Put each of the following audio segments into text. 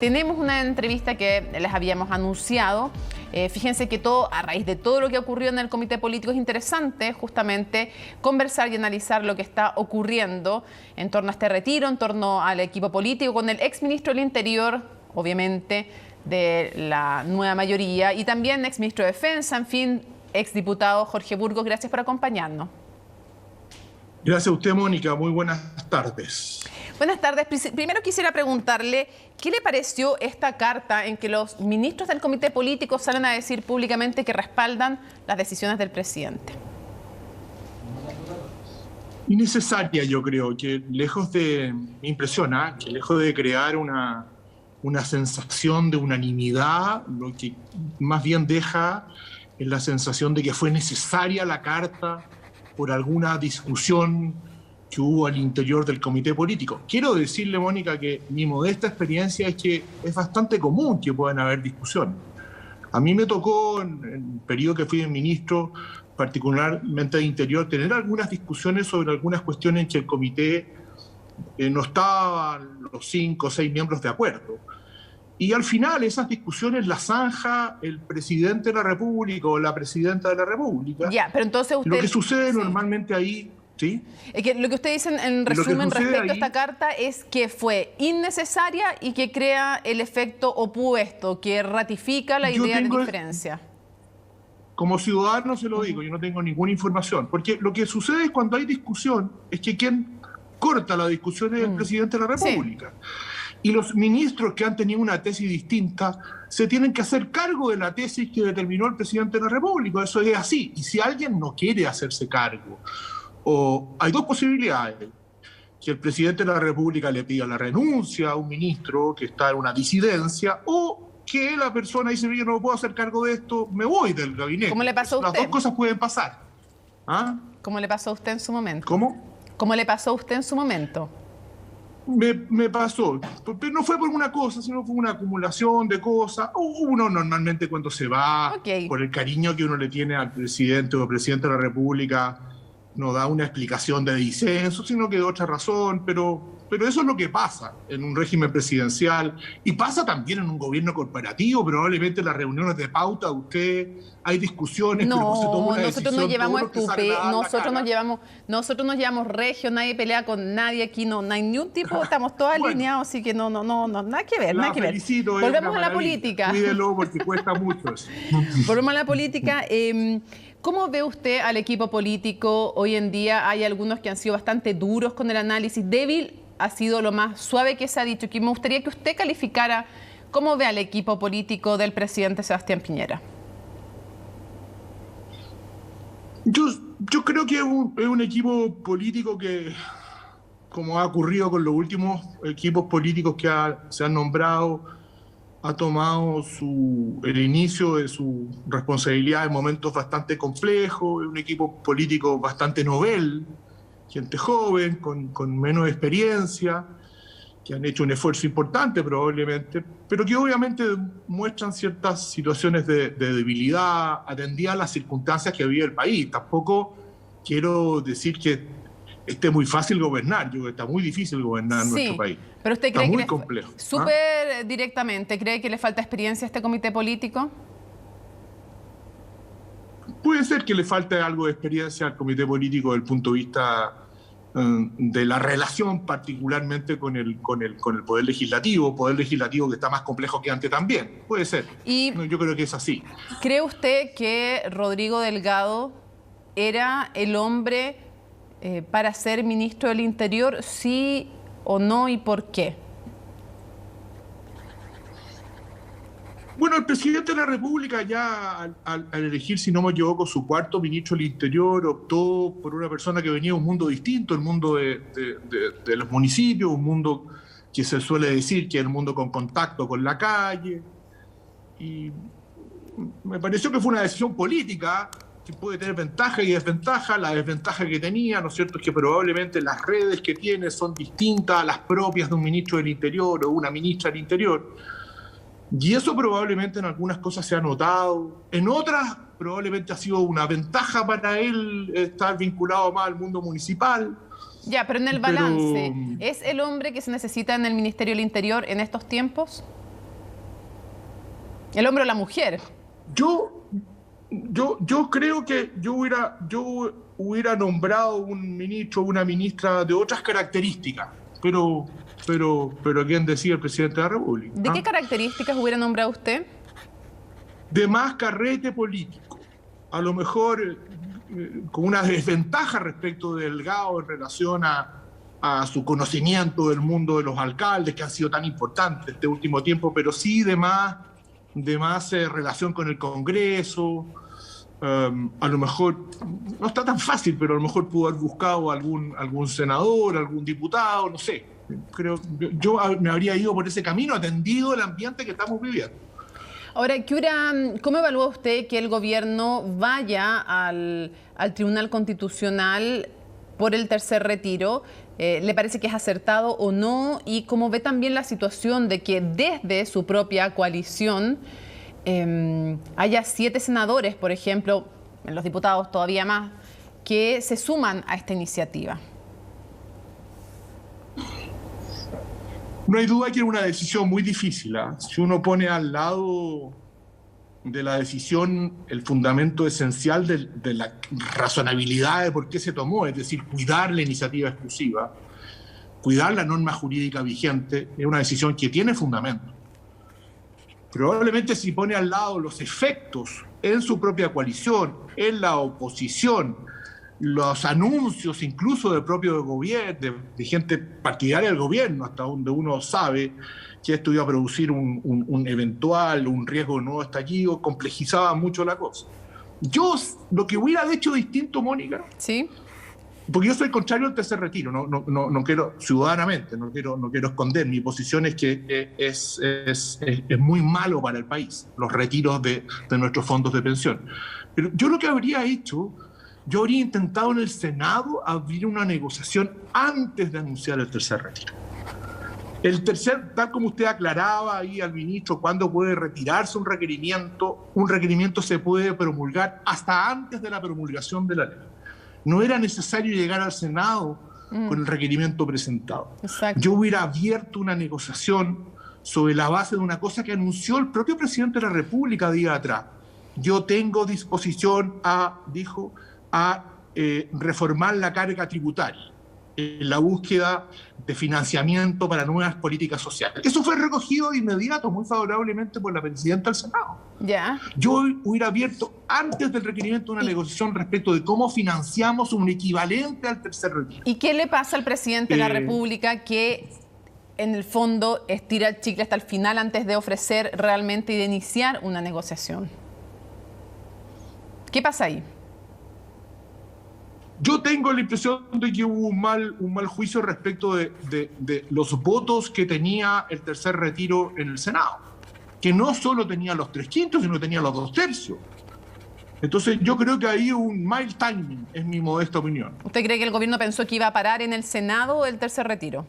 Tenemos una entrevista que les habíamos anunciado. Fíjense que a raíz de todo lo que ocurrió en el comité político, es interesante justamente conversar y analizar lo que está ocurriendo en torno a este retiro, en torno al equipo político, con el exministro del Interior, obviamente, de la nueva mayoría, y también exministro de Defensa, en fin, exdiputado Jorge Burgos. Gracias por acompañarnos. Gracias a usted, Mónica. Muy buenas tardes. Buenas tardes. Primero quisiera preguntarle, ¿qué le pareció esta carta en que los ministros del comité político salen a decir públicamente que respaldan las decisiones del presidente? Innecesaria, yo creo, que lejos de, me impresiona, que lejos de crear una sensación de unanimidad, lo que más bien deja es la sensación de que fue necesaria la carta por alguna discusión que hubo al interior del comité político. Quiero decirle, Mónica, que mi modesta experiencia es que es bastante común que puedan haber discusiones. A mí me tocó, en el periodo que fui ministro, particularmente de Interior, tener algunas discusiones sobre algunas cuestiones en que el comité no estaban los 5 o 6 miembros de acuerdo. Y al final esas discusiones las zanja el presidente de la República o la presidenta de la República. Ya, pero entonces usted... Lo que sucede normalmente ahí... ¿Sí? Es que lo que usted dice en resumen respecto a esta carta es que fue innecesaria y que crea el efecto opuesto, que ratifica la idea de diferencia. Como ciudadano se lo digo, yo no tengo ninguna información, porque lo que sucede es cuando hay discusión, es que quien corta la discusión es el presidente de la República. Sí. Y los ministros que han tenido una tesis distinta se tienen que hacer cargo de la tesis que determinó el presidente de la República. Eso es así. Y si alguien no quiere hacerse cargo, o hay dos posibilidades: que el presidente de la República le pida la renuncia a un ministro que está en una disidencia, o que la persona dice: yo no puedo hacer cargo de esto, me voy del gabinete. ¿Cómo le pasó a usted? Las dos cosas pueden pasar. ¿Ah? ¿Cómo le pasó a usted en su momento? ¿Cómo? ¿Cómo le pasó a usted en su momento? Me pasó, pero no fue por una cosa, sino fue una acumulación de cosas. Uno normalmente, cuando se va, por el cariño que uno le tiene al presidente o presidente de la República, no da una explicación de disenso, sino que de otra razón, pero eso es lo que pasa en un régimen presidencial y pasa también en un gobierno corporativo. Probablemente en las reuniones de pauta hay discusiones, pero no se toma una decisión. Nosotros nos llevamos regio, nadie pelea con nadie aquí, no hay ni un tipo, estamos todos alineados, así que no, nada que ver, nada que ver. Volvemos a la política. Cuídelo porque cuesta mucho eso. Volvemos a la política. ¿Cómo ve usted al equipo político hoy en día? Hay algunos que han sido bastante duros con el análisis. Débil ha sido lo más suave que se ha dicho. Que me gustaría que usted calificara cómo ve al equipo político del presidente Sebastián Piñera. Yo creo que es un equipo político que, como ha ocurrido con los últimos equipos políticos que se han nombrado, ha tomado el inicio de su responsabilidad en momentos bastante complejos. Es un equipo político bastante novel, gente joven, con menos experiencia, que han hecho un esfuerzo importante probablemente, pero que obviamente muestran ciertas situaciones de debilidad atendidas a las circunstancias que vive el país. Tampoco quiero decir que esté muy fácil gobernar. Yo creo que está muy difícil gobernar en nuestro país. Pero usted cree está muy complejo. Súper directamente, ¿cree que le falta experiencia a este comité político? Puede ser que le falte algo de experiencia al comité político desde el punto de vista de la relación particularmente con el poder legislativo que está más complejo que antes también. Puede ser. Yo creo que es así. ¿Cree usted que Rodrigo Delgado era el hombre para ser ministro del Interior, sí o no, y por qué? Bueno, el presidente de la República ya al elegir, si no me equivoco, su cuarto ministro del Interior, optó por una persona que venía de un mundo distinto, el mundo de los municipios, un mundo que se suele decir que es el mundo con contacto con la calle. Y me pareció que fue una decisión política que puede tener ventaja y desventaja. La desventaja que tenía, ¿no es cierto?, es que probablemente las redes que tiene son distintas a las propias de un ministro del Interior o una ministra del Interior. Y eso probablemente en algunas cosas se ha notado. En otras probablemente ha sido una ventaja para él estar vinculado más al mundo municipal. Ya, pero en el balance, ¿es el hombre que se necesita en el Ministerio del Interior en estos tiempos? El hombre o la mujer. Yo creo que yo hubiera nombrado un ministro o una ministra de otras características, pero ¿quién decide? El presidente de la República. ¿De qué características hubiera nombrado usted? De más carrete político. A lo mejor con una desventaja respecto de Delgado en relación a su conocimiento del mundo de los alcaldes, que han sido tan importantes este último tiempo, pero sí de más relación con el Congreso. A lo mejor, no está tan fácil, pero a lo mejor pudo haber buscado algún senador, algún diputado, no sé. Yo me habría ido por ese camino, atendido el ambiente que estamos viviendo. Ahora, ¿cómo evalúa usted que el gobierno vaya al Tribunal Constitucional por el tercer retiro? ¿Le parece que es acertado o no? Y cómo ve también la situación de que desde su propia coalición haya 7 senadores, por ejemplo, en los diputados todavía más, que se suman a esta iniciativa. No hay duda que es una decisión muy difícil, ¿eh? Si uno pone al lado de la decisión el fundamento esencial de la razonabilidad de por qué se tomó, es decir, cuidar la iniciativa exclusiva, cuidar la norma jurídica vigente, es una decisión que tiene fundamento. Probablemente si pone al lado los efectos en su propia coalición, en la oposición, los anuncios incluso del propio gobierno, de gente partidaria del gobierno, hasta donde uno sabe que esto iba a producir un riesgo de nuevo estallido, complejizaba mucho la cosa. Yo lo que hubiera hecho distinto, Mónica, ¿sí? Porque yo soy contrario al tercer retiro, no quiero, ciudadanamente, no quiero esconder, mi posición es que es muy malo para el país, los retiros de nuestros fondos de pensión. Pero yo lo que habría hecho, yo habría intentado en el Senado abrir una negociación antes de anunciar el tercer retiro. El tercer, tal como usted aclaraba ahí al ministro, cuándo puede retirarse un requerimiento se puede promulgar hasta antes de la promulgación de la ley. No era necesario llegar al Senado con el requerimiento presentado. Exacto. Yo hubiera abierto una negociación sobre la base de una cosa que anunció el propio presidente de la República días atrás. Yo tengo disposición a reformar la carga tributaria en la búsqueda de financiamiento para nuevas políticas sociales. Eso fue recogido de inmediato, muy favorablemente por la presidenta del Senado. Ya. Yo hubiera abierto antes del requerimiento una negociación respecto de cómo financiamos un equivalente al tercer retiro. ¿Y qué le pasa al presidente de la República que en el fondo estira el chicle hasta el final antes de ofrecer realmente y de iniciar una negociación? ¿Qué pasa ahí? Yo tengo la impresión de que hubo un mal juicio respecto de los votos que tenía el tercer retiro en el Senado, que no solo tenía los 3/5, sino que tenía los 2/3. Entonces yo creo que ahí hubo un mal timing, es mi modesta opinión. ¿Usted cree que el gobierno pensó que iba a parar en el Senado el tercer retiro?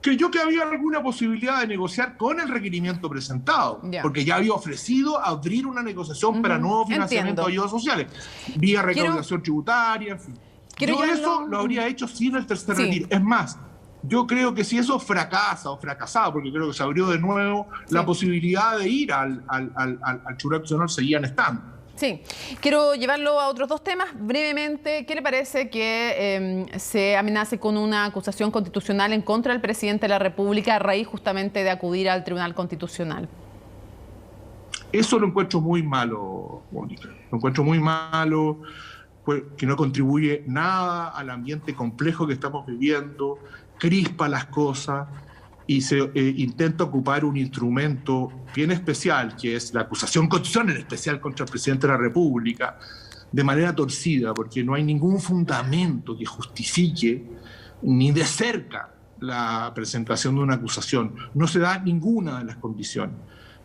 Creyó que había alguna posibilidad de negociar con el requerimiento presentado, porque ya había ofrecido abrir una negociación para nuevo financiamiento de ayudas sociales, vía recaudación tributaria, en fin. Yo eso lo habría hecho sin el tercer retiro. Es más, yo creo que si eso fracasa o fracasaba, porque creo que se abrió de nuevo, la posibilidad de ir al Tribunal Constitucional seguían estando. Sí, quiero llevarlo a otros 2 temas. Brevemente, ¿qué le parece que se amenace con una acusación constitucional en contra del presidente de la República a raíz justamente de acudir al Tribunal Constitucional? Eso lo encuentro muy malo, Mónica. Lo encuentro muy malo, que no contribuye nada al ambiente complejo que estamos viviendo, crispa las cosas y se intenta ocupar un instrumento bien especial, que es la acusación constitucional, en especial contra el presidente de la República, de manera torcida, porque no hay ningún fundamento que justifique ni de cerca la presentación de una acusación. No se da ninguna de las condiciones.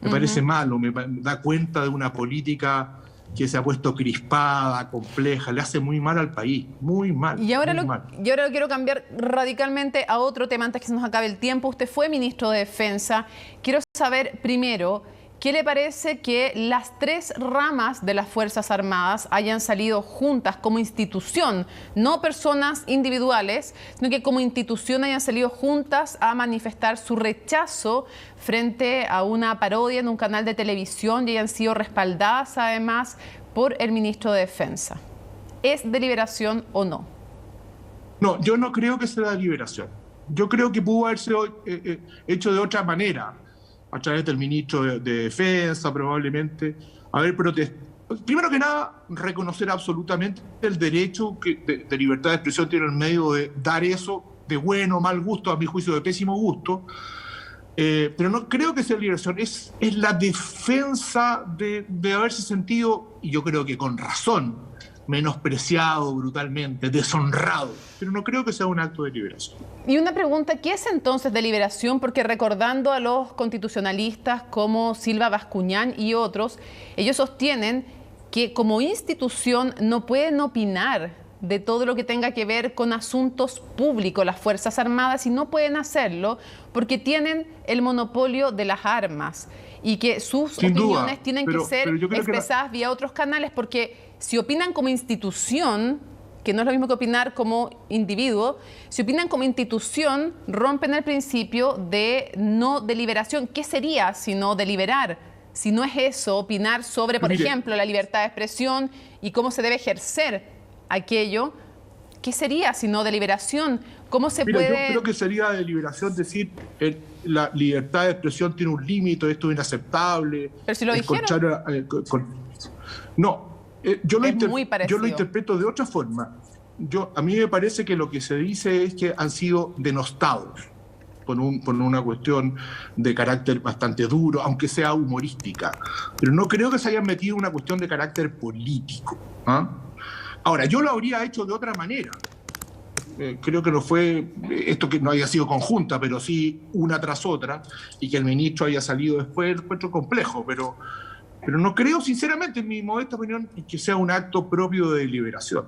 Me parece malo, me da cuenta de una política que se ha puesto crispada, compleja, le hace muy mal al país, muy mal. Y ahora lo quiero cambiar radicalmente a otro tema antes que se nos acabe el tiempo. Usted fue ministro de Defensa. Quiero saber primero, ¿qué le parece que las tres ramas de las Fuerzas Armadas hayan salido juntas como institución, no personas individuales, sino que como institución hayan salido juntas a manifestar su rechazo frente a una parodia en un canal de televisión y hayan sido respaldadas además por el ministro de Defensa? ¿Es deliberación o no? No, yo no creo que sea deliberación. Yo creo que pudo haberse hecho de otra manera, a través del ministro de Defensa, probablemente, haber protestado. Primero que nada, reconocer absolutamente el derecho de libertad de expresión tiene el medio de dar eso de bueno o mal gusto, a mi juicio de pésimo gusto, pero no creo que sea liberación, es la defensa de haberse sentido, y yo creo que con razón, menospreciado brutalmente, deshonrado, pero no creo que sea un acto de liberación. Y una pregunta, ¿qué es entonces deliberación? Porque recordando a los constitucionalistas como Silva Bascuñán y otros, ellos sostienen que como institución no pueden opinar de todo lo que tenga que ver con asuntos públicos, las Fuerzas Armadas, y no pueden hacerlo porque tienen el monopolio de las armas y que sus opiniones tienen que ser expresadas vía otros canales, porque si opinan como institución, que no es lo mismo que opinar como individuo, si opinan como institución, rompen el principio de no deliberación. ¿Qué sería si no deliberar? Si no es eso, opinar sobre, por ejemplo, la libertad de expresión y cómo se debe ejercer aquello, ¿qué sería si no deliberación? ¿Cómo se puede...? Yo creo que sería deliberación decir la libertad de expresión tiene un límite, esto es inaceptable. Pero si lo dijeron. No. Yo lo parecido. interpreto de otra forma. A mí me parece que lo que se dice es que han sido denostados por una cuestión de carácter bastante duro, aunque sea humorística. Pero no creo que se hayan metido en una cuestión de carácter político. Ahora, yo lo habría hecho de otra manera. Creo que no fue esto que no haya sido conjunta, pero sí una tras otra, y que el ministro haya salido después, lo encuentro complejo, pero no creo, sinceramente, en mi modesta opinión, que sea un acto propio de deliberación.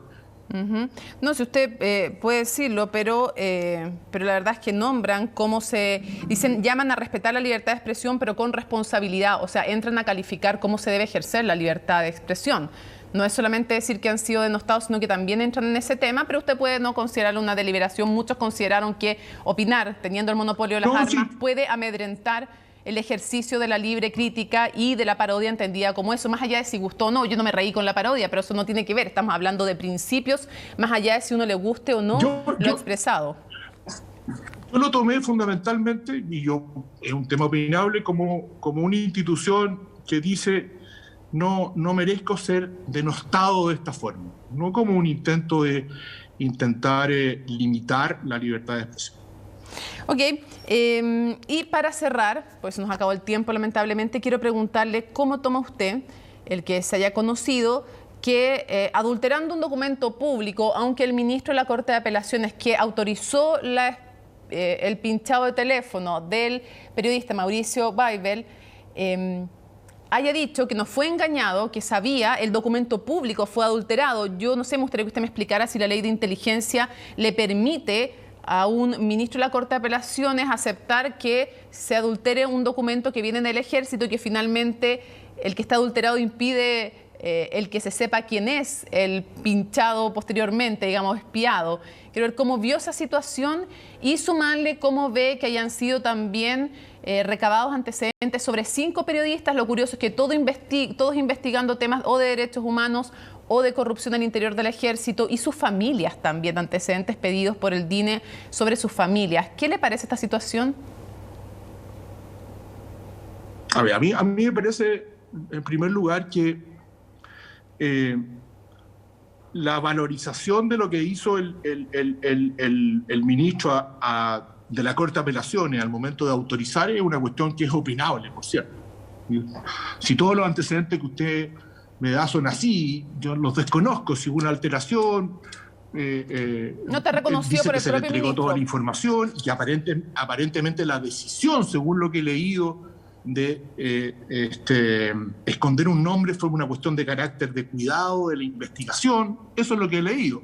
No, si usted puede decirlo, pero la verdad es que nombran cómo llaman a respetar la libertad de expresión, pero con responsabilidad, o sea, entran a calificar cómo se debe ejercer la libertad de expresión. No es solamente decir que han sido denostados, sino que también entran en ese tema, pero usted puede no considerarlo una deliberación. Muchos consideraron que opinar, teniendo el monopolio de las armas, puede amedrentar el ejercicio de la libre crítica y de la parodia entendida como eso, más allá de si gustó o no. Yo no me reí con la parodia, pero eso no tiene que ver. Estamos hablando de principios, más allá de si uno le guste o no lo expresado. Yo lo tomé fundamentalmente, y es un tema opinable, como una institución que dice no merezco ser denostado de esta forma, no como un intento de limitar la libertad de expresión. Ok, y para cerrar, pues nos acabó el tiempo lamentablemente, quiero preguntarle cómo toma usted el que se haya conocido que adulterando un documento público, aunque el ministro de la Corte de Apelaciones que autorizó el pinchado de teléfono del periodista Mauricio Baibel, haya dicho que no fue engañado, que sabía, el documento público fue adulterado. Yo no sé, me gustaría que usted me explicara si la ley de inteligencia le permite a un ministro de la Corte de Apelaciones aceptar que se adultere un documento que viene del Ejército y que finalmente el que está adulterado impide el que se sepa quién es el pinchado posteriormente, digamos, espiado. Quiero ver cómo vio esa situación y sumarle cómo ve que hayan sido también recabados antecedentes sobre 5 periodistas. Lo curioso es que todos investigando temas o de derechos humanos o de corrupción al interior del Ejército, y sus familias también, antecedentes pedidos por el DINE sobre sus familias. ¿Qué le parece esta situación? A ver, a mí me parece, en primer lugar, que la valorización de lo que hizo el ministro de la Corte de Apelaciones al momento de autorizar es una cuestión que es opinable, por cierto. Si todos los antecedentes que usted me da son así, yo los desconozco, si hubo una alteración. No te reconoció por el propio ministro. Se le entregó toda la información y aparentemente la decisión, según lo que he leído, de esconder un nombre fue una cuestión de carácter de cuidado de la investigación. Eso es lo que he leído.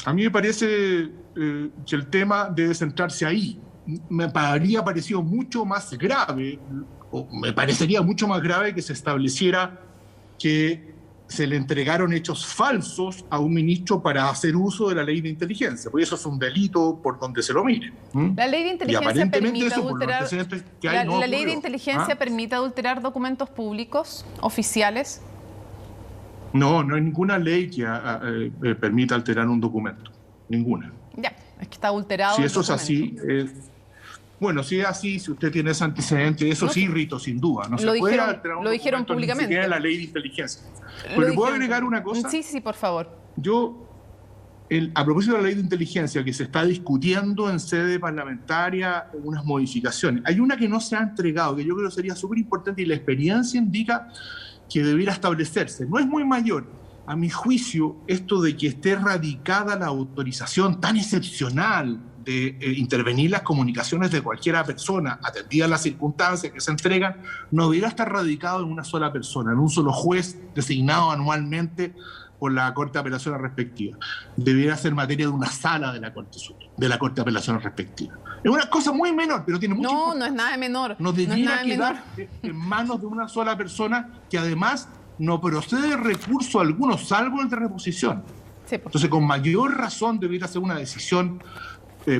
A mí me parece que el tema debe centrarse ahí, me habría parecido mucho más grave, o me parecería mucho más grave que se estableciera que se le entregaron hechos falsos a un ministro para hacer uso de la ley de inteligencia, porque eso es un delito por donde se lo mire. La ley de inteligencia permite adulterar. La ley de inteligencia permite adulterar documentos públicos, oficiales. No, no hay ninguna ley que permita alterar un documento. Ninguna. Ya, es que está adulterado. Si eso es así, bueno, si es así, si usted tiene ese antecedente, eso sí, Rito, sin duda. No se puede alterar un lo dijeron documento, públicamente. Ni siquiera la ley de inteligencia. Pero ¿puedo agregar una cosa? Sí, sí, por favor. A propósito de la ley de inteligencia que se está discutiendo en sede parlamentaria, unas modificaciones. Hay una que no se ha entregado, que yo creo sería súper importante y la experiencia indica que debiera establecerse. No es muy mayor. A mi juicio, esto de que esté radicada la autorización tan excepcional de intervenir las comunicaciones de cualquier persona, atendidas las circunstancias que se entregan, no debiera estar radicado en una sola persona, en un solo juez designado anualmente por la Corte de Apelaciones respectiva. Debiera ser materia de una sala de la Corte de Apelaciones respectiva. Es una cosa muy menor, pero tiene mucho importancia. No es nada de menor. No debiera quedar en manos de una sola persona que además no procede de recurso alguno, salvo el de reposición. Sí, entonces, con mayor razón debiera ser una decisión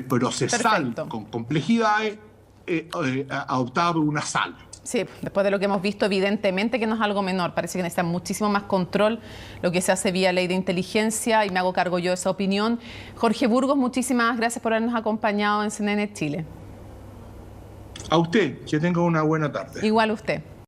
procesal, con complejidades, adoptada por una sala. Sí, después de lo que hemos visto, evidentemente que no es algo menor. Parece que necesita muchísimo más control lo que se hace vía ley de inteligencia y me hago cargo yo de esa opinión. Jorge Burgos, muchísimas gracias por habernos acompañado en CNN Chile. A usted, que tenga una buena tarde. Igual usted.